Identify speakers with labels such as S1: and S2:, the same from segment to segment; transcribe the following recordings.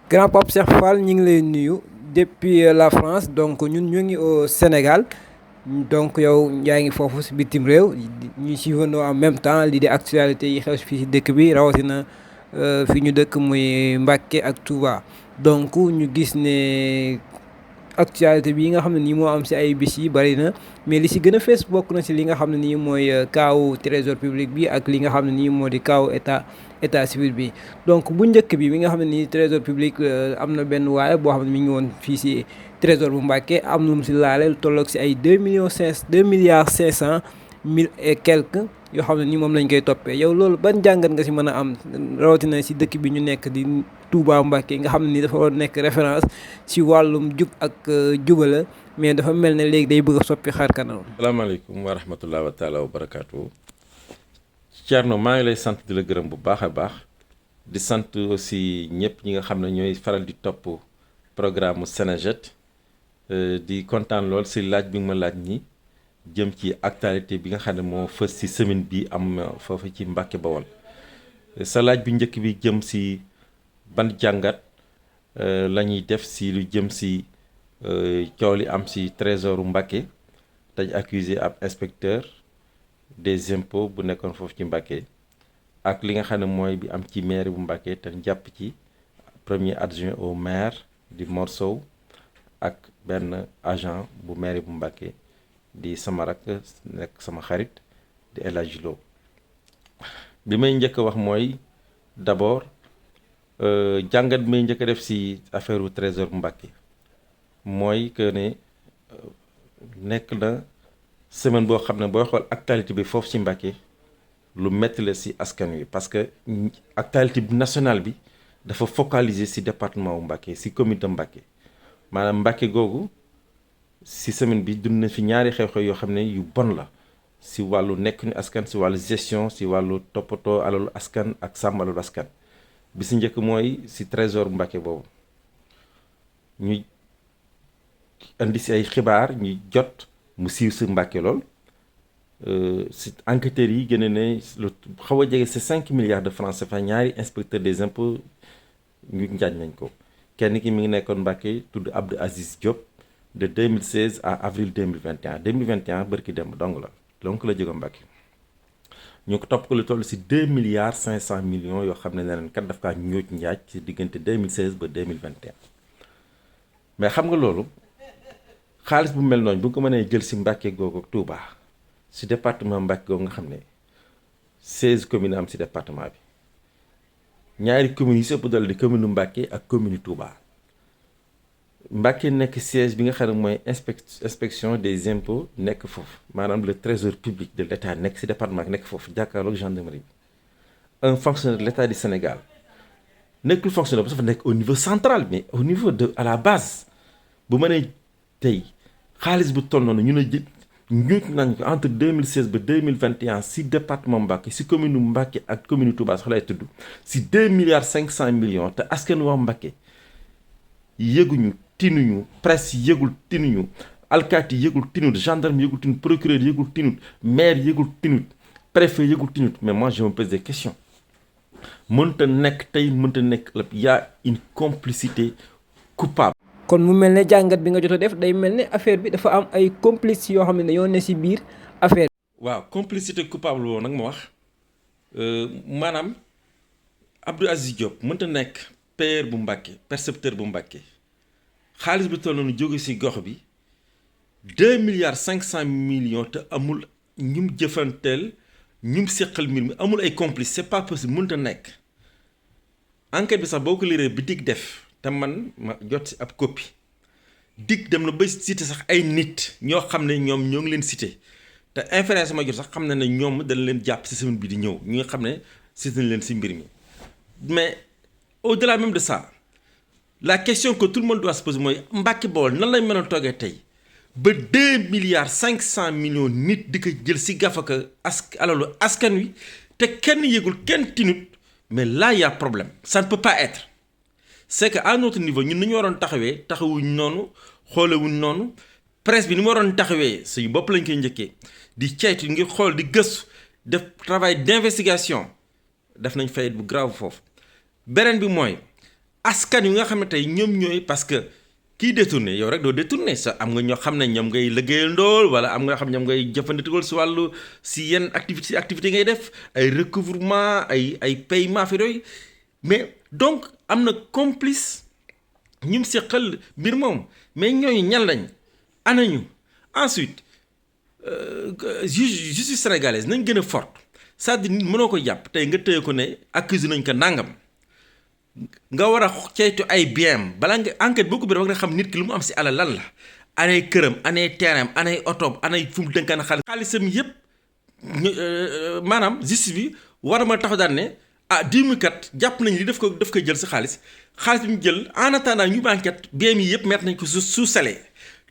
S1: Grand Pape Cheikh Fall ñu ngi lay nuyu depuis la France donc ñun ñu ngi au Sénégal donc yow yaa ngi foofu si bitim réew ñu suivandoo en même temps lii di actualité yi xew fii si dëkk bi rawatina fi ñu dëkk muy Mbacké ak Touba donc ñu gis ne actualité bi nga xam ne nii moo am si ay bis yi bari na mais li si gën a fees bokk na si li nga xam ne nii mooy kaawu trésor public bi ak li nga xam ne nii moo di kaawu état civil bi donc bu njëkk bi nga xam ne nii trésor public am na benn waaye boo xam ne mi ngi woon fii si trésor bu Mbacké am lu mu si laale lu tolloog si ay 2 milliards 500 mille et quelques yoo xam ne ni moom lañ koy toppee yow loolu ban jàngat nga si mën a am rawatina si dëkk bi ñu nekk di Touba Mbacké nga xam ne ni dafa war nekk référence si wàllum jub ak jubala mais dafa mel ne léegi day bëgg a soppi xar kanam.
S2: salaamaaleykum wa rahmatulah wa taala wa barakaatu. Thierno maa ngi lay sant di la gërëm bu baax a baax di sant aussi ñëpp ñi nga xam ne ñooy faral di topp programme mu Senejet di kontaan lool si laaj bi nga ma laaj ñi jëm ci actualité bi nga xam ne moo fës si semaine bi am foofu ci Mbacké Bawol sa laaj bi njëkk bi jëm si ban jàngat la ñuy def si lu jëm si coow li am si trésoru Mbacké dañ accusé ab inspecteur des impôts bu nekkoon foofu ci Mbacké ak li nga xam ne mooy bi am ci maire bu Mbacké te jàpp ci premier adjoint au maire di Mor Sow ak benn agent bu maire bu Mbacké di sama rakk nekk sama xarit di El Hadji Lo bi may njëkk a wax mooy d'abord jàngat bi may njëkk a def si affaire u trésor bu Mbacké mooy que ne nekk na semaine boo xam ne booy xool actualité bi foofu ci Mbacké lu metti la ci askan wi parce que actualité bi nationale bi dafa focaliser ci département wu Mbacké ci commune de Mbacké maanaam Mbacké googu ci semaine bi dund na fi ñaari xew-xew yoo xam ne yu bon la ci wàllu nekk ni askan ci wàllu gestion ci wàllu toppatoo alalu askan ak sàmm alalu askan bi ci njëkk mooy ci trésor Mbacké boobu ñu indi ci ay xibaar ñu jot mu siiw si Mbacké lool si enquêteurs yi gën a ne lu xaw a jege si 5 milliards de francs CFA ñaari inspecteur des impôts ñu njaaj nañ ko kenn ki mi ngi nekkoon Mbacké tudd Abdou Aziz Diop de 2016 à avril 2021 2021 bërki demb dong la donc la jóge Mbacké ñu ko topp ko lu toll si 2 milliards 500 millions yoo xam ne neneen kat daf kaa ñóoj njaaj si diggante 2016 ba 2021 mais xam nga loolu xaalis bu mel noonu bu ko mënee jël si Mbacké googu ak Touba si département Mbacké googu nga xam ne 16 communes am si département bi ñaari communes yi si ëpp doole di commune Mbacké ak commune Touba Mbacké nekk siège bi nga xam ne mooy inspection des impôts nekk foofu maanaam le trésor public de l'État nekk si département bi nekk foofu jàkkaarloog gendarmerie bi un fonctionnaire de l'État du Sénégal nekkul fonctionnaire ba dafa nekk au niveau central mais au niveau de à la base bu mënee tey xaalis bu toll noonu ñu ne ñuut nañ ko entre 2016 ba 2021 si département Mbacké si commune Mbacké ak commune Touba sax lay tudd si 2 milliards 500 millions te askan waa Mbacké yëguñu tinuñu presse yëgul tinuñu alkaati yëgul tinut gendarme yëgul tinut procureur yëgul tinut maire yëgul tinut préfet yëgul tinut mais moi je me pose des questions mënta nekk tey mënta nekk ëllëg y a une complicité coupable.
S1: kon mu mel ne jàngat bi nga jot a def day mel ne affaire bi dafa am ay complices yoo xam ne dañoo ne ci biir affaire
S2: waaw complicité coupable boobu nag ma wax maanaam Abdou Aziz Diop mënta nekk payeur bu Mbacké percepteur bu Mbacké xaalis bi toll noonu jóge ci gox bi 2 milliards 500 millions te amul ñum jëfanteel ñum seqal mbir mi amul ay complices c'est pas possible mënta nekk enquête bi sax boo ko liree bi dig def. te man ma jot si ab copie dig dem na ba cité sax ay nit ñoo xam ne ñoom ñoo ngi leen cité te inférence ma jot sax xam na ne ñoom dañ leen jàpp si semaine bi di ñëw ñi nga xam ne cité nañ leen si mbir mi mais au-delà même de ça la question que tout le monde doit se poser mooy Mbacké Bawol nan lañ mën a toogee tey ba 2 milliards 500 millions nit di ko jël si gafaka alalu askan wi te kenn yëgul kenn tinut mais là y a problème ça ne peut pas être. C'est que à notre niveau ñun ni ñu waroon taxawee taxawuñ noonu xoolewuñ noonu presse bi ni mu waroon taxawee suñu bopp lañ koy njëkkee di ceytu ngir xool di gëstu def travail d'investigation def nañ fayit bu grave foofu beneen bi mooy askan wi nga xam ne tey ñoom ñooy parce que kii détourné yow rek doo détourné sa am nga ñoo xam ne ñoom ngay liggéeyal ndool wala am nga xam ñoom ngay jëfandikoo si wàllu si yenn activité ngay def ay recouvrement ay paiement fi yooyu mais donc am na complice ñum seqal mbir moom mais ñooñu ñan lañ anañu ensuite justice sénégalaise nañ gën a forte c'est-à-dire nit mënoo ko jàpp tey nga tëye ko ne accusé nañ ko nangam nga war a ceytu ay bien balaa nga enquête boo ko bëri war nga xam nit ki lu mu am si alal lan la anay këram anay terrain anay otoom anay fu mu dënkaan xaalisam yëpp maanaam justice bi war a ma tax daan ne dimu kat jàpp nañ li daf koy jël si xaalis bi mu jël en attendant ñu enquête bien yi yëpp mettre nañ ko sous scellé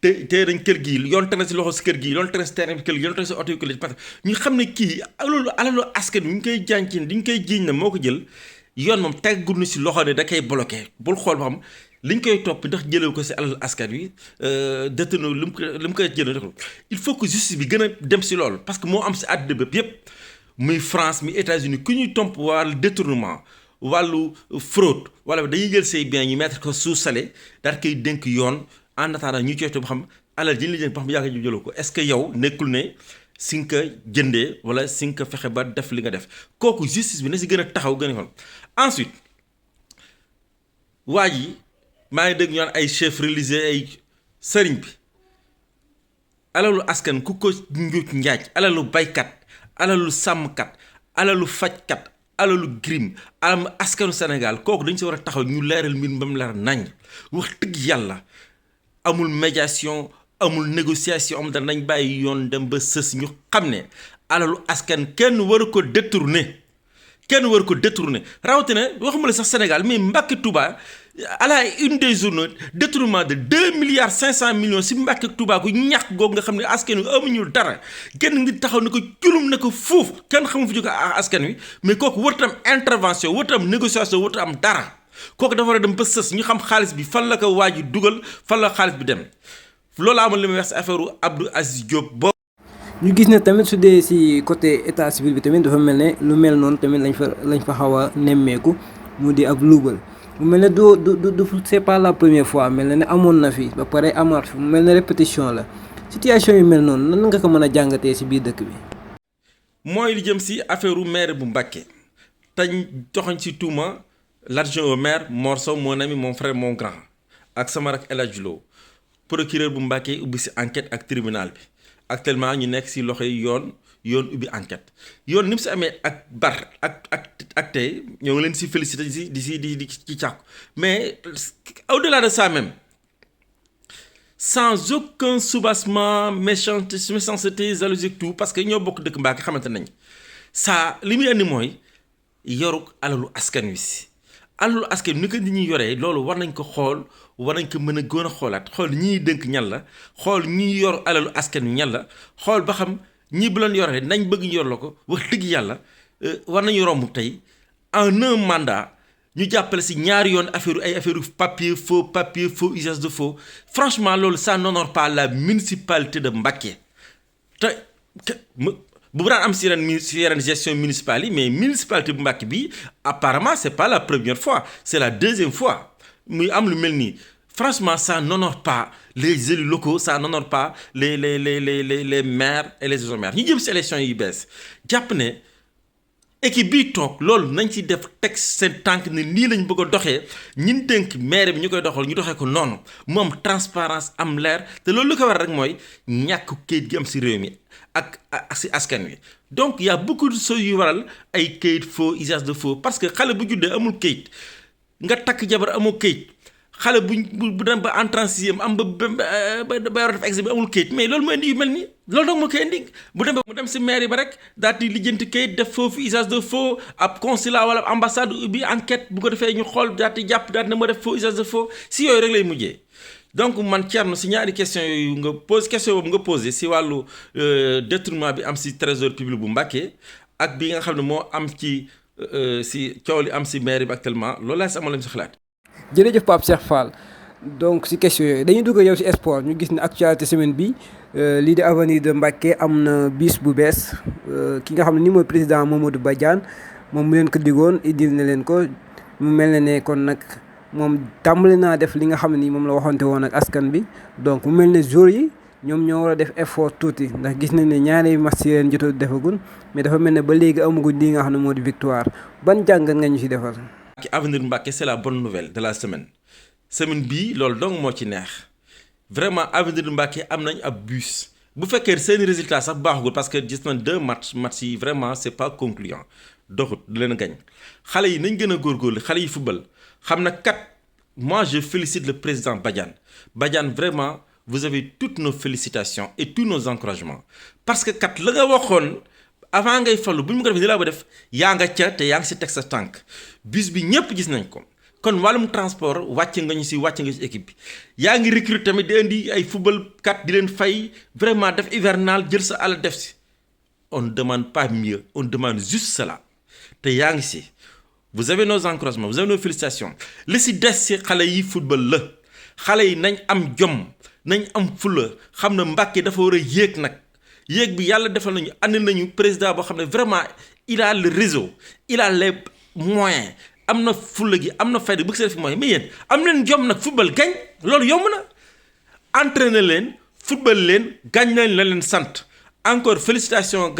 S2: te dañ kër gi yoon tane si loxo si kër gi yoon tane si terrain bi kër gi yoon tane si oto yi kër gi parce que ñu xam ne kii alalu askan wi ñu koy jàncin di ñu koy jiiñ na moo ko jël yoon moom teggul na si loxo ne da koy bloqué bul xool ba xam liñ koy topp ndax jëlee ko si alalu askan wi détenu lu mu koy jëlee il faut que justice bi gën a dem si loolu parce que moo am si àddina bépp yëpp muy France muy États-Unis ku ñuy tomp wàllu détournement wàllu fraude wala dañuy jël say biens ñu mettre ko sous scellé daal koy dénk yoon en attendant ñu coytu ba xam alal jën li jën ba xam yaa ngi jëloo ko est-ce que yow nekkul ne si nga ko jëndee wala si nga ko fexe ba def li nga def kooku justice bi na si gën a taxaw gën a xool ensuite waa ji maa ngi dégg ñu naan ay chef religieux ay sëriñ bi alalu askan ku ko njuuj njaaj alalu baykat alalu sàmmkat alalu fajkat alalu grim alam askanu Sénégal kooku dañ si war a taxaw ñu leeral mbir ba mu leer nañ wax dëgg yàlla amul médiation amul négociation am dara nañ bàyyi yoon dem ba sës ñu xam ne alalu askan kenn waru ko détourner rawatina waxuma la sax Sénégal mais Mbacké Touba à la une des journaux détournement de 2 milliards 500 millions si Mbacké Touba ku ñàkk googu nga xam ne askan wi amuñu dara kenn ngi taxaw ne ko culum ne ko fuuf kenn xamu fi jóge askan wi mais kooku warut am intervention warut am négociation warut am dara kooku dafa war a dem ba sës ñu xam xaalis bi fan la ko waa ji dugal fan la xaalis bi dem loolu amoon li may wax si affaire Abdou Aziz Diop boobu.
S1: ñu gis ne tamit su dee si côté état civil bi tamit dafa mel ne lu mel noonu tamit lañ fa xaw a nemmeeku mu di ab luubal mu mel ne du c'est pas la première fois mel na ne amoon na fi ba pare amaat fi mu mel ne répétition la situation yu mel noonu nan nga ko mën a jàngatee si biir dëkk bi.
S2: mooy li jëm si affaire maire bu Mbacké tañ joxoñ si tuuma l'adjoint au maire Mor Sow mon ami mon frère mon grand ak sama rak El Hadj Lo procureur bu Mbacké ubbi si enquête ak tribunal bi. actuellement ñu nekk ci loxo yi yoon ubbi enquête yoon ni mu si amee ak bar ak tey ñoo ngi leen ci félicité di ci càkku mais au-delà de ça même sans aucun soubassement méchanceté jalousie tout parce que ñoo bokk dëkk Mbacké xamante nañ ça li muy andi mooy yoruk alalu askan wi si alalu askan wi ni ko nit ñi yoree loolu war nañ ko xool war nañ ko mën a gën a xoolaat xool ñii dënk ñan la xool ñi yor alalu askan wi ñan la xool ba xam ñii bu leen yoree nañ bëgg ñu yor la ko wax dëgg yàlla war nañu romb tey en un mandat ñu jàppale si ñaari yoon affaire papier faux usage de faux franchement loolu ça n'honore pas la municipalité de Mbacké te bu daan am si yeneen gestion municipale yi mais municipalité bu Mbacké bi apparemment c'est pas la première fois c'est la deuxième fois muy am lu mel nii franchement ça n'honore pas les élus locaux ça n'honore pas les maires et les maires ñu jëm si élection yi bees jàpp ne équipe bii toog loolu nañ ci def teg seen tànk ne nii lañ bëgg a doxee ñin dénk maire bi ñu koy doxal ñu doxee ko noonu mu am transparence am leer te loolu lu ko war rek mooy ñàkk kayit gi am si réew mi ak si askan wi donc y a beaucoup de choses yu waral ay kayit faux usage de faux parce que xale bu juddee amul kayit nga takk jabar amoo kayit xale bu dem ba entrant sixième am ba war a def examen amul kayit mais loolu mooy indi yu mel nii loolu donc moo koy indi mu dem si mairie ba rek daal di lijjanti kayit def foofu usage de faux ab consulat wala ambassade ubbi enquête bu ko defee ñu xool daal di jàpp daal di ne ma def faux usage de faux si yooyu rek lay mujjee. donc man Thierno si ñaari question yooyu nga pose question boobu nga posé si wàllu détournement bi am si trésor public bu Mbacké ak bi nga xam ne moo am ci si coow li am si mairie bi actuellement loolu laa si amoon lañ si xalaat.
S1: jërëjëf Pape Cheikh Fall donc si question yooyu dañuy dugg yow si sport ñu gis ne actualité semaine bi lii di avenir de Mbacké am na bis bu bees ki nga xam ne ni mooy président Mamadou Badiane moom mu leen ko digoon indil na leen ko mu mel ne kon nag moom tàmbali naa def li nga xam ne nii moom la waxante woon ak askan bi donc mu mel ne joueurs yi ñoom ñoo war a def effort tuuti ndax gis nañ ne ñaari match yi leen jot a defagul mais dafa mel ne ba léegi amaguñ li nga xam ne moo di victoire ban jàngat nga ñu ci defal.
S2: ci avenir Mbacké c'est la bonne nouvelle de la semaine bii loolu donc moo ci neex vraiment avenir Mbacké am nañ ab bus bu fekkee seeni résultat sax baaxagul parce que gis nañ 2 match yi vraiment c'est pas concluant doxut du leen gañ xale yi nañ gën a góorgóorlu xale yi football xam na kat moi je félicite le président Badiane vraiment vous avez toutes nos félicitations et tous nos encouragements parce que kat la nga waxoon avant ngay fallu bu ñu ko defee ni laa ko def yaa nga ca te yaa ngi si teg sa tànk bus bi ñëpp gis nañ ko kon wàllum transport wàcc nga ci équipe bi yaa ngi recruter tamit di indi ay football kat di leen fay vraiment def hivernal jël sa àll def si on ne demande pas mieux on demande juste cela te yaa ngi si vous avez nos encouragements vous avez nos félicitations li si des si xale yi football la xale yi nañ am jom nañ am fulla xam ne Mbacké dafa war a yéeg nag yéeg bi yàlla defal nañu andi nañu président boo xam ne vraiment il a le réseau il a les moyens am na fulla gi am na fayda bëgg si def mooy mais yéen am leen jom nag football gañ loolu yomb na entraîner leen football leen gañ leen la leen sant encore félicitations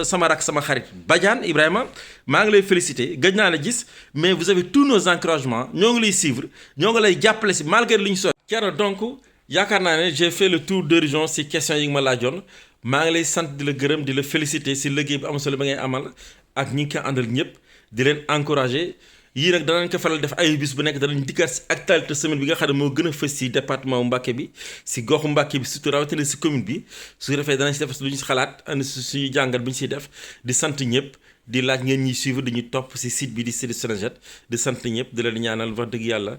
S2: sama rak sama xarit Badiane Ibrahima maa ngi lay féliciter gëj naa la gis mais vous avez tous nos encouragements ñoo ngi lay suivre ñoo ngi lay jàppale si malgré li ñu sot Thierno donc yaakaar naa ne j'ai fait le tour d'horizon si questions yi nga ma laajoon maa ngi lay sant di la gërëm di la féliciter si liggéey bu am solo ba ngay amal ak ñi ngi ko àndal ñëpp di leen encourager yii nag danañ ko faral def ay bis bu nekk danañ dikkaat si actualité semaine bi nga xam ne moo gën a fës si département Mbacké bi si goxu Mbacké bi surtout rawatina si commune bi su defee danañ si def lu ñu si xalaat andi suñu jàngat bi ñu siy def di sant ñëpp di laaj ngeen ñuy suivre di ñu topp si site bi di Sidi Sénégal di sant ñëpp di leen ñaanal wax dëgg yàlla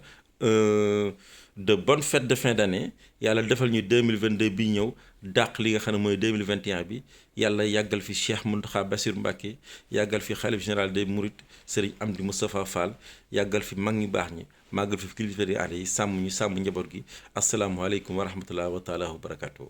S2: de bonnes fêtes de fin d'année yàlla defal ñu 2022 bi ñëw dàq li nga xam ne mooy 2021 bi yàlla yàggal fi Cheikh Mountakha Bassirou Mbacké yàggal fi xalif général des Mourides Serigne Amdi Moustapha Fall yàggal fi mag ñi baax ñi màggal fi kilifa yi aada yi sàmm ñu sàmm njaboot gi asalaamualeykum wa rahmatulah wa taala wa barakatuh